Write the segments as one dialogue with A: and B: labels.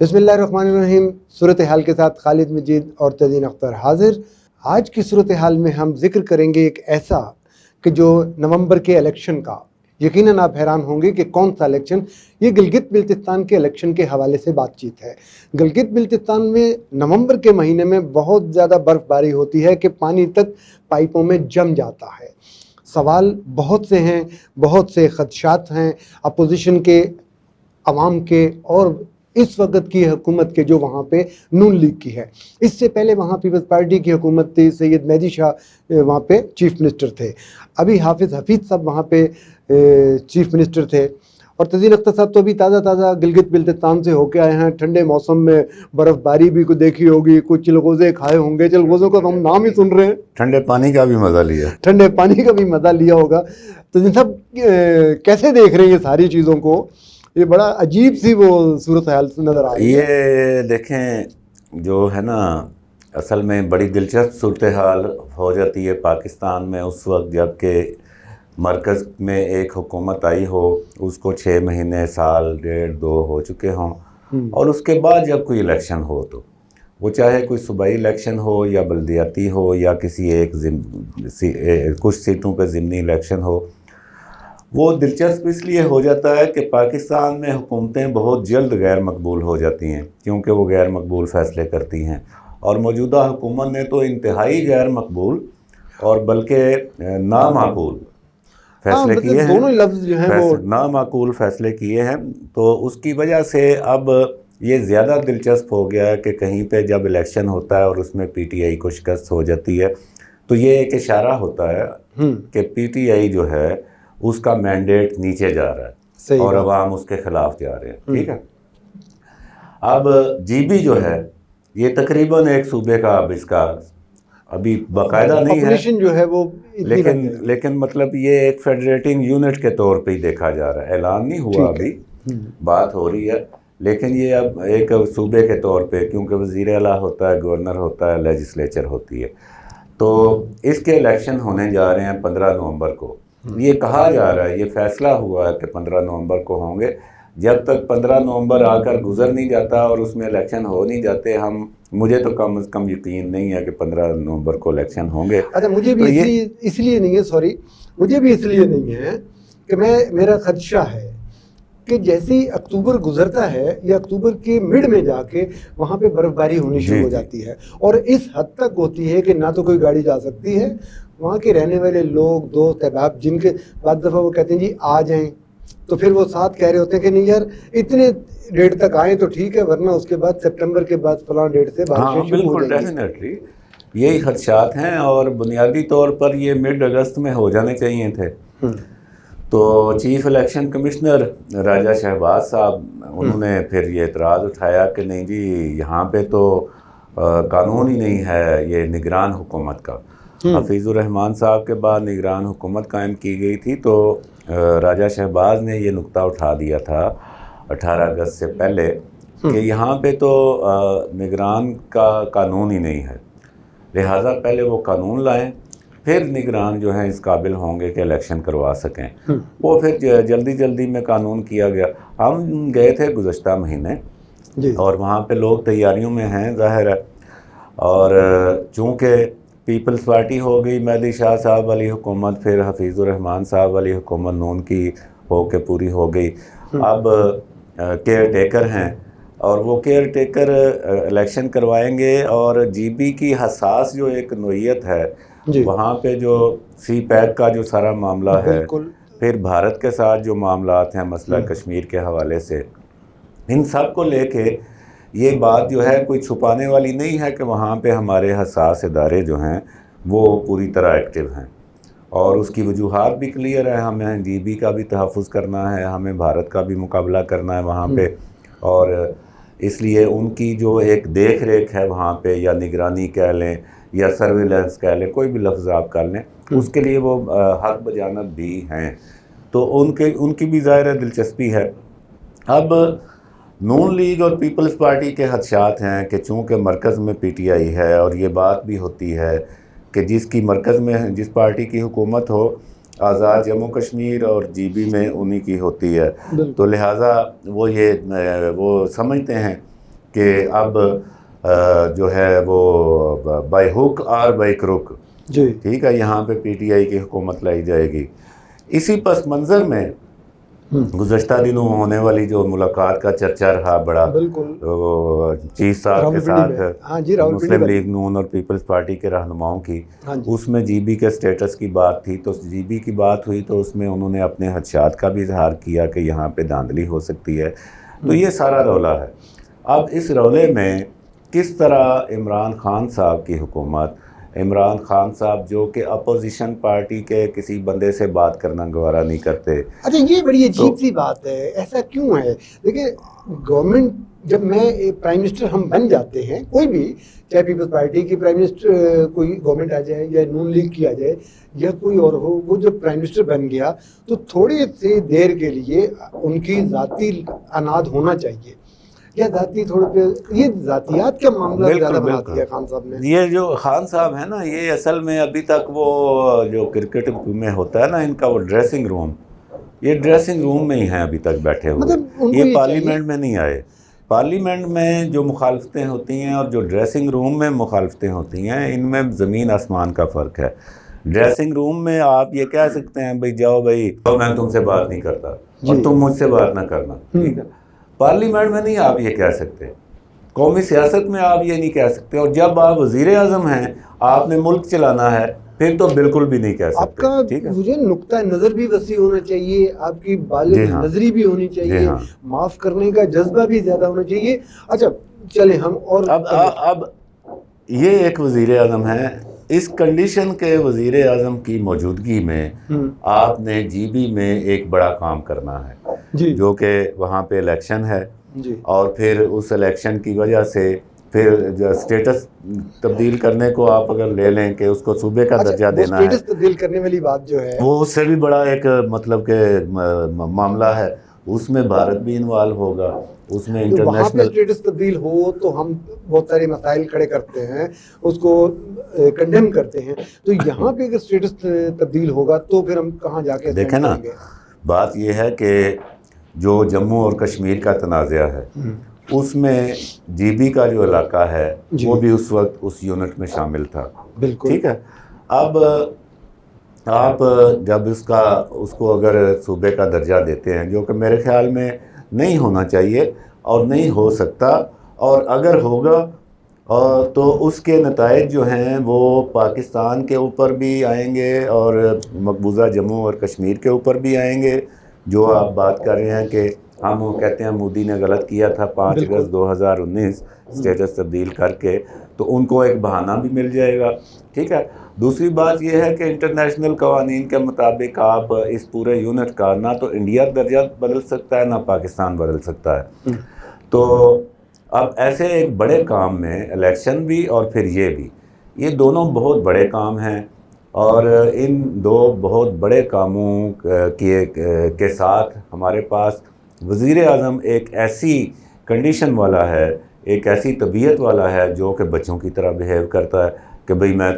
A: بسم اللہ الرحمن الرحیم. صورتحال کے ساتھ خالد مجید اور تزین اختر حاضر. آج کی صورتحال میں ہم ذکر کریں گے ایک ایسا کہ جو نومبر کے الیکشن کا، یقیناً آپ حیران ہوں گے کہ کون سا الیکشن. یہ گلگت بلتستان کے الیکشن کے حوالے سے بات چیت ہے. گلگت بلتستان میں نومبر کے مہینے میں بہت زیادہ برف باری ہوتی ہے کہ پانی تک پائپوں میں جم جاتا ہے. سوال بہت سے ہیں، بہت سے خدشات ہیں اپوزیشن کے، عوام کے، اور اس وقت کی حکومت کے جو وہاں پہ نون لیگ کی ہے. اس سے پہلے وہاں پیپلز پارٹی کی حکومت تھی، سید مہدی شاہ وہاں پہ چیف منسٹر تھے. ابھی حافظ حفیظ صاحب وہاں پہ چیف منسٹر تھے. اور تزین اختر صاحب تو ابھی تازہ تازہ گلگت بلتستان سے ہو کے آئے ہیں. ٹھنڈے موسم میں برف باری بھی کو دیکھی ہوگی، کچھ چلغوزے کھائے ہوں گے. چلغوزوں کا ہم نام ہی سن رہے ہیں.
B: ٹھنڈے پانی کا بھی مزہ لیا،
A: ٹھنڈے پانی کا بھی مزہ لیا ہوگا. تزین صاحب کیسے دیکھ رہے ہیں یہ ساری چیزوں کو؟ یہ بڑا عجیب سی وہ صورتحال نظر آ رہی ہے.
B: یہ دیکھیں جو ہے نا، اصل میں بڑی دلچسپ صورتحال ہو جاتی ہے پاکستان میں اس وقت جب کہ مرکز میں ایک حکومت آئی ہو، اس کو 6 مہینے، سال، 1.5 ہو چکے ہوں، اور اس کے بعد جب کوئی الیکشن ہو تو وہ چاہے کوئی صوبائی الیکشن ہو یا بلدیاتی ہو یا کسی ایک کچھ سیٹوں پہ ضمنی الیکشن ہو، وہ دلچسپ اس لیے ہو جاتا ہے کہ پاکستان میں حکومتیں بہت جلد غیر مقبول ہو جاتی ہیں کیونکہ وہ غیر مقبول فیصلے کرتی ہیں. اور موجودہ حکومت نے تو انتہائی غیر مقبول اور بلکہ نامعقول فیصلے کیے ہیں.
A: دونوں لفظ جو ہیں وہ
B: نامعقول فیصلے کیے ہیں. تو اس کی وجہ سے اب یہ زیادہ دلچسپ ہو گیا ہے کہ کہیں پہ جب الیکشن ہوتا ہے اور اس میں پی ٹی آئی کو شکست ہو جاتی ہے تو یہ ایک اشارہ ہوتا ہے کہ پی ٹی آئی جو ہے اس کا مینڈیٹ نیچے جا رہا ہے اور عوام اس کے خلاف جا رہے ہیں. ٹھیک ہے. اب جی بی جو ہے یہ تقریباً ایک صوبے کا اب اس کا ابھی باقاعدہ نہیں ہے،
A: جو ہے وہ
B: لیکن مطلب یہ ایک فیڈریٹنگ یونٹ کے طور پہ ہی دیکھا جا رہا ہے. اعلان نہیں ہوا ابھی، بات ہو رہی ہے، لیکن یہ اب ایک صوبے کے طور پہ، کیونکہ وزیر اعلیٰ ہوتا ہے، گورنر ہوتا ہے، لیجسلیچر ہوتی ہے. تو اس کے الیکشن ہونے جا رہے ہیں 15 نومبر کو. یہ کہا جا رہا ہے، یہ فیصلہ ہوا ہے کہ 15 نومبر کو ہوں گے. جب تک 15 نومبر آ کر گزر نہیں جاتا اور اس میں الیکشن ہو نہیں جاتے، مجھے تو کم از کم یقین نہیں ہے کہ 15 نومبر کو الیکشن ہوں گے.
A: اچھا، مجھے بھی اس لیے نہیں ہے، مجھے بھی اس لیے نہیں ہے کہ میرا خدشہ ہے کہ جیسے ہی اکتوبر گزرتا ہے یا اکتوبر کے مڈ میں جا کے وہاں پہ برف باری ہونی شروع ہو جاتی ہے، اور اس حد تک ہوتی ہے کہ نہ تو کوئی گاڑی جا سکتی ہے. وہاں کے رہنے والے لوگ، دوست احباب، جن کے بعض دفعہ وہ کہتے ہیں جی آ جائیں، تو پھر وہ ساتھ کہہ رہے ہوتے ہیں کہ نہیں یار اتنے ڈیٹ تک آئیں تو ٹھیک ہے، ورنہ اس کے بعد سپٹمبر کے بعد فلاں ڈیٹ سے بارشیں شروع ہو جائیں گی.
B: ڈیفینیٹلی یہی خدشات ہیں، اور بنیادی طور پر یہ مڈ اگست میں ہو جانے چاہیے تھے. تو چیف الیکشن کمشنر راجہ شہباز صاحب، انہوں نے پھر یہ اعتراض اٹھایا کہ نہیں جی یہاں پہ تو قانون ہی نہیں ہے یہ نگران حکومت کا. حفیظ الرحمان صاحب کے بعد نگران حکومت قائم کی گئی تھی، تو راجہ شہباز نے یہ نقطہ اٹھا دیا تھا 18 اگست سے پہلے کہ یہاں پہ تو نگران کا قانون ہی نہیں ہے، لہٰذا پہلے وہ قانون لائیں، پھر نگران جو ہیں اس قابل ہوں گے کہ الیکشن کروا سکیں. وہ پھر جلدی میں قانون کیا گیا. ہم گئے تھے گزشتہ مہینے اور وہاں پہ لوگ تیاریوں میں ہیں ظاہر ہے، اور چونکہ پیپلز پارٹی ہو گئی، مہدی شاہ صاحب والی حکومت، پھر حفیظ الرحمان صاحب والی حکومت نون کی ہو کے پوری ہو گئی. اب کیئر ٹیکر ہیں اور وہ کیئر ٹیکر الیکشن کروائیں گے. اور جی بی کی حساس جو ایک نوعیت ہے وہاں پہ، جو سی پیک کا جو سارا معاملہ ہے، پھر بھارت کے ساتھ جو معاملات ہیں مسئلہ کشمیر کے حوالے سے، ان سب کو لے کے یہ بات جو ہے کوئی چھپانے والی نہیں ہے کہ وہاں پہ ہمارے حساس ادارے جو ہیں وہ پوری طرح ایکٹیو ہیں، اور اس کی وجوہات بھی کلیئر ہے. ہمیں جی بی کا بھی تحفظ کرنا ہے، ہمیں بھارت کا بھی مقابلہ کرنا ہے وہاں پہ، اور اس لیے ان کی جو ایک دیکھ ریکھ ہے وہاں پہ، یا نگرانی کہہ لیں یا سرویلنس کہہ لیں، کوئی بھی لفظ آپ کر لیں، اس کے لیے وہ حق بجانب بھی ہیں. تو ان کی بھی ظاہر دلچسپی ہے. اب نون لیگ اور پیپلز پارٹی کے خدشات ہیں کہ چونکہ مرکز میں پی ٹی آئی ہے، اور یہ بات بھی ہوتی ہے کہ جس کی مرکز میں جس پارٹی کی حکومت ہو، آزاد جموں کشمیر اور جی بی میں انہی کی ہوتی ہے، تو لہٰذا وہ سمجھتے ہیں کہ اب جو ہے وہ بائی ہک اور بائی کروک،
A: جی
B: ٹھیک ہے، یہاں پہ پی ٹی آئی کی حکومت لائی جائے گی۔ اسی پس منظر میں گزشتہ دنوں ہونے والی جو ملاقات کا چرچا رہا بڑا
A: بالکل
B: چیف صاحب کے
A: راولپنڈی میں،
B: ساتھ
A: ہاں جی راولپنڈی
B: مسلم
A: والی،
B: لیگ نون اور پیپلز پارٹی کے رہنماؤں کی،
A: ہاں جی
B: اس میں جی بی کے سٹیٹس کی بات تھی، تو جی بی کی بات ہوئی تو اس میں انہوں نے اپنے خدشات کا بھی اظہار کیا کہ یہاں پہ دھاندلی ہو سکتی ہے۔ تو یہ سارا رولا ہے۔ اب اس رولے میں کس طرح عمران خان صاحب کی حکومت، عمران خان صاحب جو کہ اپوزیشن پارٹی کے کسی بندے سے بات کرنا گوارا نہیں کرتے۔
A: اچھا یہ بڑی عجیب سی بات ہے، ایسا کیوں ہے؟ دیکھیں گورنمنٹ جب میں پرائم منسٹر ہم بن جاتے ہیں، کوئی بھی چاہے پیپلز پارٹی کی پرائم منسٹر کوئی گورنمنٹ آ جائے یا نون لیگ کی آ جائے یا کوئی اور ہو، وہ جب پرائم منسٹر بن گیا تو تھوڑی سی دیر کے لیے ان کی ذاتی اناد ہونا چاہیے یا ذاتی تھوڑے پہ، یہ ذاتیات کا معاملہ زیادہ بنا دیا خان صاحب نے۔
B: یہ جو خان صاحب ہیں نا، یہ اصل میں ابھی تک وہ جو کرکٹ میں ہوتا ہے نا ان کا وہ ڈریسنگ روم، یہ ڈریسنگ روم میں ہی ہیں ابھی تک بیٹھے ہوئے،
A: مطلب ان کو
B: یہ
A: یہ
B: پارلیمنٹ میں نہیں آئے۔ پارلیمنٹ میں جو مخالفتیں ہوتی ہیں اور جو ڈریسنگ روم میں مخالفتیں ہوتی ہیں، ان میں زمین آسمان کا فرق ہے۔ ڈریسنگ روم میں آپ یہ کہہ سکتے ہیں بھئی جاؤ بھئی میں تم سے بات نہیں کرتا اور تم مجھ سے بات نہ کرنا، ٹھیک ہے۔ پارلیمنٹ میں نہیں آپ یہ کہہ سکتے، قومی سیاست میں آپ یہ نہیں کہہ سکتے، اور جب آپ وزیر اعظم ہیں، آپ نے ملک چلانا ہے، پھر تو بالکل بھی نہیں کہہ
A: آپ
B: سکتے،
A: کا
B: ٹھیک ہے۔
A: مجھے نقطہ نظر بھی وسیع ہونا چاہیے، آپ کی بالغ نظری بھی ہونی چاہیے، معاف کرنے کا جذبہ بھی زیادہ ہونا چاہیے۔ اچھا چلیں ہم اور
B: اب یہ ایک وزیر اعظم ہے، اس کنڈیشن کے وزیر اعظم کی موجودگی میں آپ نے جی بی میں ایک بڑا کام کرنا ہے، جو کہ وہاں پہ الیکشن ہے، اور پھر اس الیکشن کی وجہ سے پھر جو اسٹیٹس تبدیل کرنے کو آپ اگر لے لیں کہ اس کو صوبے کا درجہ دینا ہے،
A: اسٹیٹس تبدیل کرنے والی بات جو ہے
B: وہ اس سے بھی بڑا ایک مطلب کہ معاملہ ہے، اس میں بھارت بھی انوالو ہوگا، اس میں
A: وہاں پہ
B: انٹرنیشنل
A: اسٹیٹس تبدیل ہو تو ہم بہت سارے مسائل کھڑے کرتے ہیں، اس کو کنڈیم کرتے ہیں، تو یہاں پہ اگر اسٹیٹس تبدیل ہوگا تو پھر ہم کہاں جا کے
B: دیکھیں نا، بات یہ ہے کہ جو جموں اور کشمیر کا تنازعہ ہے اس میں جی بی کا جو علاقہ ہے وہ بھی اس وقت اس یونٹ میں شامل تھا، ٹھیک ہے۔ اب آپ جب اس کو اگر صوبے کا درجہ دیتے ہیں، جو کہ میرے خیال میں نہیں ہونا چاہیے اور نہیں ہو سکتا، اور اگر ہوگا تو اس کے نتائج جو ہیں وہ پاکستان کے اوپر بھی آئیں گے اور مقبوضہ جموں اور کشمیر کے اوپر بھی آئیں گے۔ جو آپ بات کر رہے ہیں کہ ہم وہ کہتے ہیں مودی نے غلط کیا تھا 5 اگست 2019 اسٹیٹس تبدیل کر کے، تو ان کو ایک بہانہ بھی مل جائے گا، ٹھیک ہے۔ دوسری بات یہ ہے کہ انٹرنیشنل قوانین کے مطابق آپ اس پورے یونٹ کا نہ تو انڈیا درجہ بدل سکتا ہے نہ پاکستان بدل سکتا ہے۔ تو اب ایسے ایک بڑے کام میں الیکشن بھی اور پھر یہ بھی، یہ دونوں بہت بڑے کام ہیں، اور ان دو بہت بڑے کاموں کے ساتھ ہمارے پاس وزیر اعظم ایک ایسی کنڈیشن والا ہے، ایک ایسی طبیعت والا ہے جو کہ بچوں کی طرح بیہیو کرتا ہے کہ بھئی میں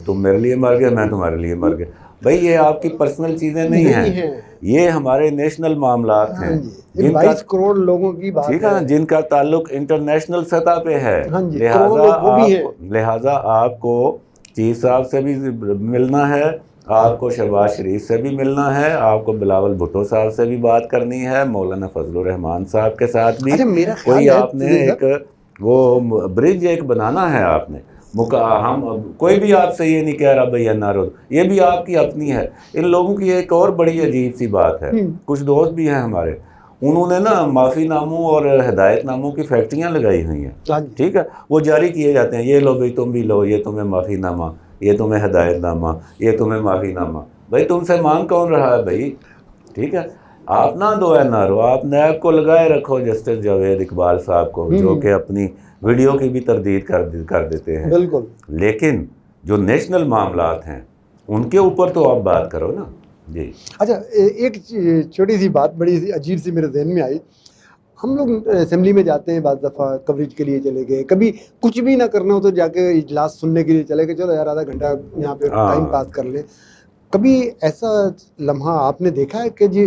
B: تم میرے لیے مر گئے، میں تمہارے لیے مر گیا۔ بھئی یہ آپ کی پرسنل چیزیں نہیں ہیں، یہ ہمارے نیشنل معاملات ہیں،
A: 22 کروڑ لوگوں کی بات
B: ٹھیک ہے نا، جن کا تعلق انٹرنیشنل سطح پہ ہے، لہٰذا آپ کو چیف صاحب سے بھی ملنا ہے، آپ کو شہباز شریف سے بھی ملنا ہے، آپ کو بلاول بھٹو صاحب سے بھی بات کرنی ہے، مولانا فضل الرحمان صاحب کے ساتھ بھی کوئی آپ نے ایک وہ برج ایک بنانا ہے، آپ نے ہم کوئی بھی آپ سے یہ نہیں کہہ رہا بھئی نارود، یہ بھی آپ کی اپنی ہے۔ ان لوگوں کی ایک اور بڑی عجیب سی بات ہے، کچھ دوست بھی ہیں ہمارے، انہوں نے نا معافی ناموں اور ہدایت ناموں کی فیکٹریاں لگائی ہوئی ہیں، ٹھیک ہے، وہ جاری کیے جاتے ہیں، یہ لو بھئی تم بھی لو، یہ تمہیں معافی نامہ، یہ تمہیں ہدایت نامہ، یہ تمہیں معافی نامہ۔ بھئی تم سے مانگ کون رہا ہے بھئی، ٹھیک ہے۔ آپ نہ دو نہ رو، آپ نیب کو لگائے رکھو جسٹس جاوید اقبال صاحب کو، جو کہ اپنی ویڈیو کی بھی تردید کر دیتے ہیں،
A: بالکل،
B: لیکن جو نیشنل معاملات ہیں ان کے اوپر تو آپ بات کرو نا۔ جی
A: اچھا ایک چھوٹی سی بات بڑی عجیب سی میرے ذہن میں آئی، ہم لوگ اسمبلی میں جاتے ہیں، بعض دفعہ کوریج کے لیے چلے گئے، کبھی کچھ بھی نہ کرنا ہو تو جا کے اجلاس سننے کے لیے چلے گئے، چلو یار آدھا گھنٹہ یہاں پہ ٹائم پاس کر لیں۔ کبھی ایسا لمحہ آپ نے دیکھا ہے کہ جی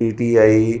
B: PTI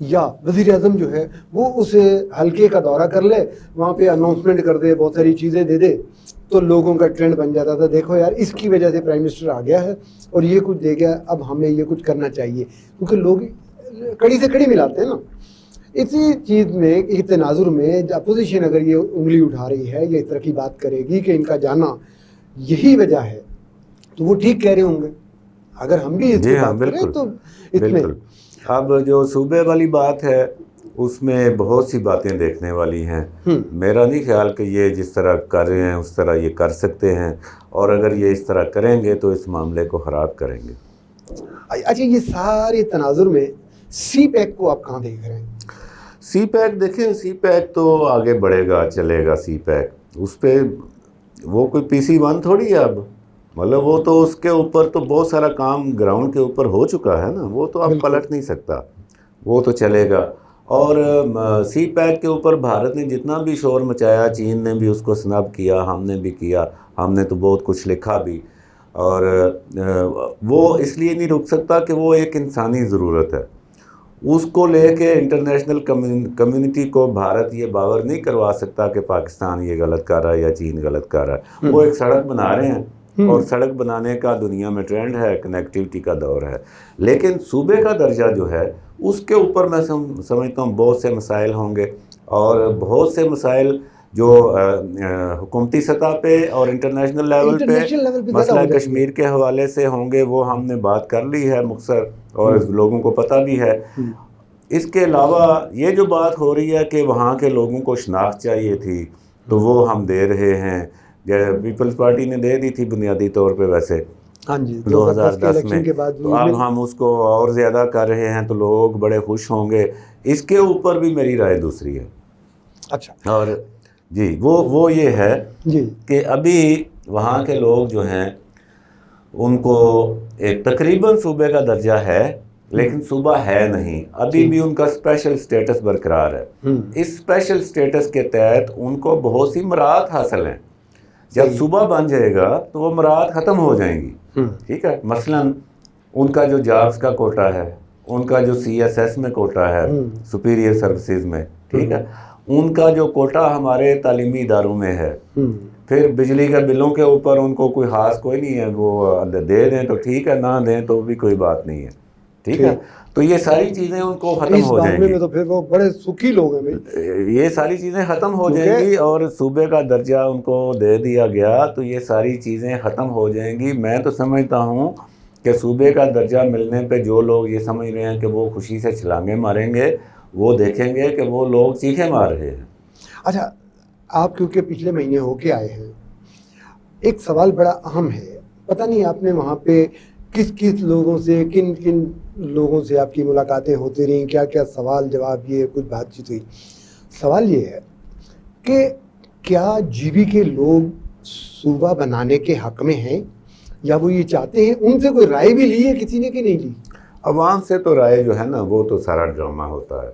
A: یا وزیر اعظم جو ہے وہ اس حلقے کا دورہ کر لے, وہاں پہ اناؤنسمنٹ کر دے, بہت ساری چیزیں دے دے, تو لوگوں کا ٹرینڈ بن جاتا تھا, دیکھو یار اس کی وجہ سے پرائم منسٹر آ گیا ہے اور یہ کچھ دے گیا, اب ہمیں یہ کچھ کرنا چاہیے, کیونکہ لوگ کڑی سے کڑی ملاتے ہیں نا. اسی چیز میں ایک تناظر میں اپوزیشن اگر یہ انگلی اٹھا رہی ہے یا اس طرح کی بات کرے گی کہ ان کا جانا یہی وجہ ہے, تو وہ ٹھیک کہہ رہے ہوں گے. اگر ہم بھی اس
B: جی
A: پہ
B: ہاں
A: بات کریں
B: بالکل
A: تو اس میں
B: بالکل. اب جو صوبے والی بات ہے اس میں بہت سی باتیں دیکھنے والی ہیں. میرا نہیں خیال کہ یہ جس طرح کر رہے ہیں اس طرح یہ کر سکتے ہیں, اور اگر یہ اس طرح کریں گے تو اس معاملے کو خراب کریں گے.
A: اچھا, یہ سارے تناظر میں سی پیک کو آپ کہاں دیکھ رہے ہیں؟
B: سی پیک دیکھیں, سی پیک تو آگے بڑھے گا, چلے گا. سی پیک اس پہ وہ کوئی PC-1 تھوڑی ہے اب, مطلب وہ تو اس کے اوپر تو بہت سارا کام گراؤنڈ کے اوپر ہو چکا ہے نا, وہ تو اب پلٹ نہیں سکتا, وہ تو چلے گا. اور سی پیک کے اوپر بھارت نے جتنا بھی شور مچایا, چین نے بھی اس کو سنب کیا, ہم نے بھی کیا, ہم نے تو بہت کچھ لکھا بھی, اور وہ اس لیے نہیں رک سکتا کہ وہ ایک انسانی ضرورت ہے. اس کو لے کے انٹرنیشنل کمیونٹی کو بھارت یہ باور نہیں کروا سکتا کہ پاکستان یہ غلط کر رہا ہے یا چین غلط کر رہا ہے. وہ ایک سڑک بنا رہے ہیں, اور سڑک بنانے کا دنیا میں ٹرینڈ ہے, کنیکٹیوٹی کا دور ہے. لیکن صوبے کا درجہ جو ہے اس کے اوپر میں سمجھتا ہوں بہت سے مسائل ہوں گے, اور بہت سے مسائل جو حکومتی سطح پہ اور انٹرنیشنل لیول پہ مسئلہ کشمیر کے حوالے سے ہوں گے. وہ ہم نے بات کر لی ہے مختصر, اور لوگوں کو پتہ بھی ہے. اس کے علاوہ یہ جو بات ہو رہی ہے کہ وہاں کے لوگوں کو شناخت چاہیے تھی, تو وہ ہم دے رہے ہیں. پیپلز پارٹی نے دے دی تھی بنیادی طور پہ ویسے 2010 میں, تو اب ہم اس کو اور زیادہ کر رہے ہیں, تو لوگ بڑے خوش ہوں گے. اس کے اوپر بھی میری رائے دوسری ہے.
A: اچھا,
B: اور جی وہ یہ ہے کہ ابھی وہاں کے لوگ جو ہیں ان کو ایک تقریباً صوبے کا درجہ ہے, لیکن صوبہ ہے نہیں, ابھی بھی ان کا اسپیشل سٹیٹس برقرار ہے. اس اسپیشل سٹیٹس کے تحت ان کو بہت سی مراعات حاصل ہیں. جب صوبہ بن جائے گا تو وہ مراعات ختم ہو جائیں گی. ٹھیک ہے, مثلاً ان کا جو جابز کا کوٹا ہے, ان کا جو CSS میں کوٹا ہے, سپیریئر سروسز میں, ٹھیک ہے, ان کا جو کوٹا ہمارے تعلیمی اداروں میں ہے. پھر بجلی کے بلوں کے اوپر ان کو کوئی خاص کوئی نہیں ہے, وہ دے دیں تو ٹھیک ہے, نہ دیں تو بھی کوئی بات نہیں ہے. ٹھیک ہے, تو یہ ساری چیزیں ان کو ختم ہو جائیں گی.
A: تو پھر وہ بڑے سکھی لوگ ہیں,
B: یہ ساری چیزیں ختم ہو جائیں گی, اور صوبے کا درجہ ان کو دے دیا گیا تو یہ ساری چیزیں ختم ہو جائیں گی. میں تو سمجھتا ہوں کہ صوبے کا درجہ ملنے پہ جو لوگ یہ سمجھ رہے ہیں کہ وہ خوشی سے چھلانگیں ماریں گے, وہ دیکھیں گے کہ وہ لوگ چیخیں مار رہے ہیں.
A: اچھا, آپ کیونکہ پچھلے مہینے ہو کے آئے ہیں, ایک سوال بڑا اہم ہے, پتہ نہیں آپ نے وہاں پہ کس کس لوگوں سے, کن کن لوگوں سے آپ کی ملاقاتیں ہوتی رہیں, کیا کیا سوال جواب, یہ کچھ بات چیت ہوئی. سوال یہ ہے کہ کیا GB کے لوگ صوبہ بنانے کے حق میں ہیں, یا وہ یہ چاہتے ہیں؟ ان سے کوئی رائے بھی لی ہے کسی نے کہ نہیں لی؟
B: عوام سے تو رائے جو ہے نا وہ تو سارا ڈرامہ ہوتا ہے.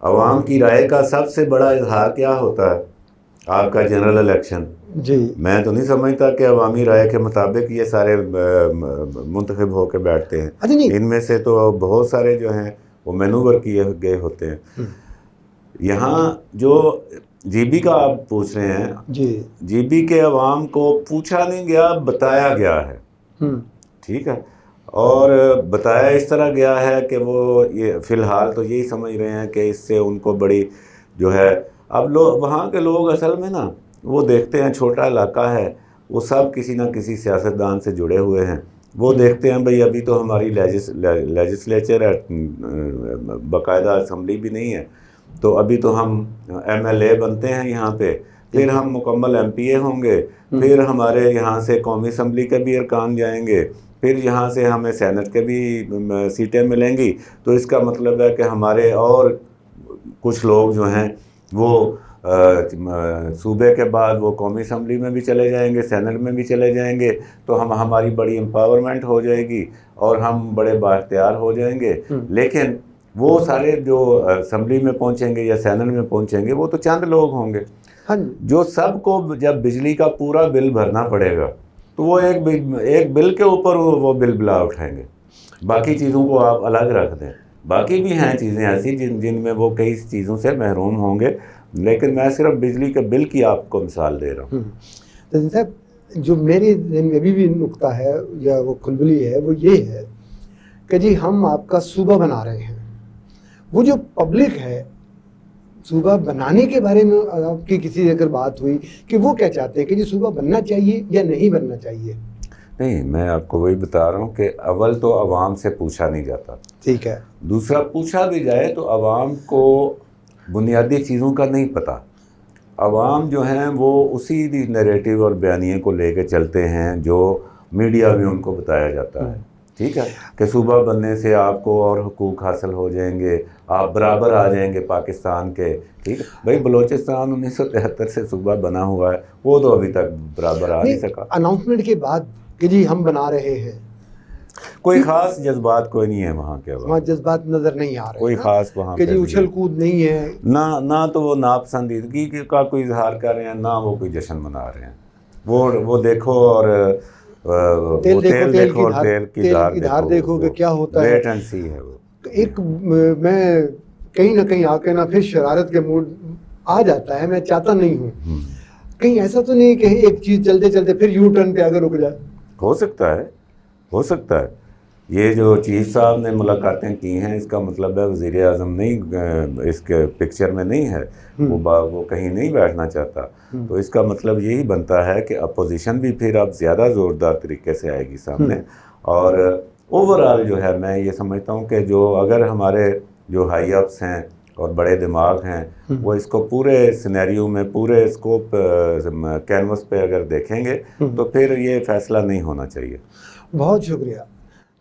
B: عوام کی رائے کا سب سے بڑا اظہار کیا ہوتا ہے؟ آپ کا جنرل الیکشن. جی, میں تو نہیں سمجھتا کہ عوامی رائے کے مطابق یہ سارے منتخب ہو کے بیٹھتے ہیں. ان میں سے تو بہت سارے جو ہیں وہ مینوور کیے گئے ہوتے ہیں. یہاں جو GB کا آپ پوچھ رہے ہیں, GB کے عوام کو پوچھا نہیں گیا, بتایا گیا ہے. ٹھیک ہے, اور بتایا اس طرح گیا ہے کہ وہ یہ فی الحال تو یہی سمجھ رہے ہیں کہ اس سے ان کو بڑی جو ہے, اب لوگ وہاں کے لوگ اصل میں نا وہ دیکھتے ہیں چھوٹا علاقہ ہے, وہ سب کسی نہ کسی سیاستدان سے جڑے ہوئے ہیں. وہ دیکھتے ہیں بھئی ابھی تو ہماری لیجسلیچر ہے, باقاعدہ اسمبلی بھی نہیں ہے, تو ابھی تو ہم MLA بنتے ہیں یہاں پہ, پھر ہم مکمل MPA ہوں گے, پھر ہمارے یہاں سے قومی اسمبلی کے بھی ارکان جائیں گے, پھر یہاں سے ہمیں سینٹ کے بھی سیٹیں ملیں گی. تو اس کا مطلب ہے کہ ہمارے اور کچھ لوگ جو ہیں وہ صوبے کے بعد وہ قومی اسمبلی میں بھی چلے جائیں گے, سینٹ میں بھی چلے جائیں گے, تو ہماری بڑی امپاورمنٹ ہو جائے گی اور ہم بڑے بااختیار ہو جائیں گے. لیکن وہ سارے جو اسمبلی میں پہنچیں گے یا سینٹ میں پہنچیں گے وہ تو چند لوگ ہوں گے, جو سب کو جب بجلی کا پورا بل بھرنا پڑے گا تو وہ ایک بل کے اوپر وہ بل بلا اٹھائیں گے. باقی چیزوں کو آپ الگ رکھ دیں, باقی بھی ہیں چیزیں ایسی جن میں وہ کئی چیزوں سے محروم ہوں گے، لیکن میں صرف بجلی کے بل کی آپ کو مثال دے رہا ہوں۔
A: تزین صاحب، جو میرے ذہن میں ابھی بھی نکتہ ہے یا وہ کھلبلی ہے، وہ یہ ہے کہ جی ہم آپ کا صوبہ بنا رہے ہیں، وہ جو پبلک ہے صوبہ بنانے کے بارے میں آپ کی کسی اگر بات ہوئی کہ وہ کیا چاہتے ہیں کہ جی صوبہ بننا چاہیے یا نہیں بننا چاہیے؟
B: نہیں، میں آپ کو وہی بتا رہا ہوں کہ اول تو عوام سے پوچھا نہیں جاتا،
A: ٹھیک ہے،
B: دوسرا پوچھا بھی جائے تو عوام کو بنیادی چیزوں کا نہیں پتہ۔ عوام جو ہیں وہ اسی نیریٹو اور بیانیے کو لے کے چلتے ہیں جو میڈیا میں ان کو بتایا جاتا ہے، ٹھیک ہے، کہ صوبہ بننے سے آپ کو اور حقوق حاصل ہو جائیں گے، آپ برابر آ جائیں گے پاکستان کے، ٹھیک ہے۔ بھائی بلوچستان 1973 سے صوبہ بنا ہوا ہے، وہ تو ابھی تک برابر آ نہیں سکا۔
A: اناؤنسمنٹ کے بعد کہ جی ہم بنا رہے ہیں،
B: کوئی خاص جذبات کوئی نہیں ہے وہاں کے،
A: وہاں جذبات نظر نہیں آ رہے
B: کوئی خاص وہاں
A: کہ
B: پہ
A: جی اچھل کود نہیں ہے،
B: نہ تو وہ ناپسندیدگی کا کوئی اظہار کر رہے ہیں، نہ وہ کوئی جشن منا رہے ہیں۔ وہ دیکھو اور
A: تیل دیکھو
B: اور تیل کی دھار
A: دیکھو کہ کیا ہوتا ہے،
B: ویٹ اینڈ سی ہے وہ۔
A: ایک میں کہیں نہ کہیں آ کے نہ پھر شرارت کے موڈ آ جاتا ہے، میں چاہتا نہیں ہوں کہیں ایسا تو نہیں کہ ایک چیز چلتے چلتے پھر یو ٹرن پہ اگر رک جائے۔
B: ہو سکتا ہے یہ جو چیف صاحب نے ملاقاتیں کی ہیں، اس کا مطلب ہے وزیر اعظم نہیں اس کے پکچر میں نہیں ہے، وہ کہیں نہیں بیٹھنا چاہتا، تو اس کا مطلب یہی بنتا ہے کہ اپوزیشن بھی پھر اب زیادہ زوردار طریقے سے آئے گی سامنے، اور اوورآل جو ہے میں یہ سمجھتا ہوں کہ جو اگر ہمارے جو ہائی اپس ہیں اور بڑے دماغ ہیں وہ اس کو پورے سینیریو میں، پورے اسکوپ کینوس پہ اگر دیکھیں گے تو پھر یہ فیصلہ نہیں ہونا چاہیے۔
A: بہت شکریہ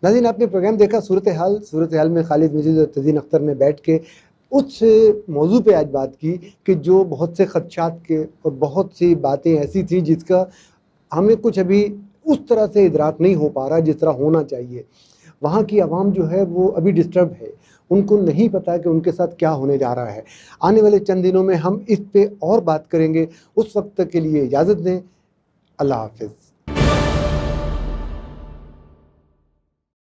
A: ناظرین، آپ نے پروگرام دیکھا صورتحال میں خالد مجید اور تزین اختر نے بیٹھ کے اس موضوع پہ آج بات کی کہ جو بہت سے خدشات کے اور بہت سی باتیں ایسی تھی جس کا ہمیں کچھ ابھی اس طرح سے ادراک نہیں ہو پا رہا جس طرح ہونا چاہیے۔ وہاں کی عوام جو ہے وہ ابھی ڈسٹرب ہے، ان کو نہیں پتا کہ ان کے ساتھ کیا ہونے جا رہا ہے۔ آنے والے چند دنوں میں ہم اس پہ اور بات کریں گے، اس وقت تک کے لیے اجازت دیں، اللہ حافظ۔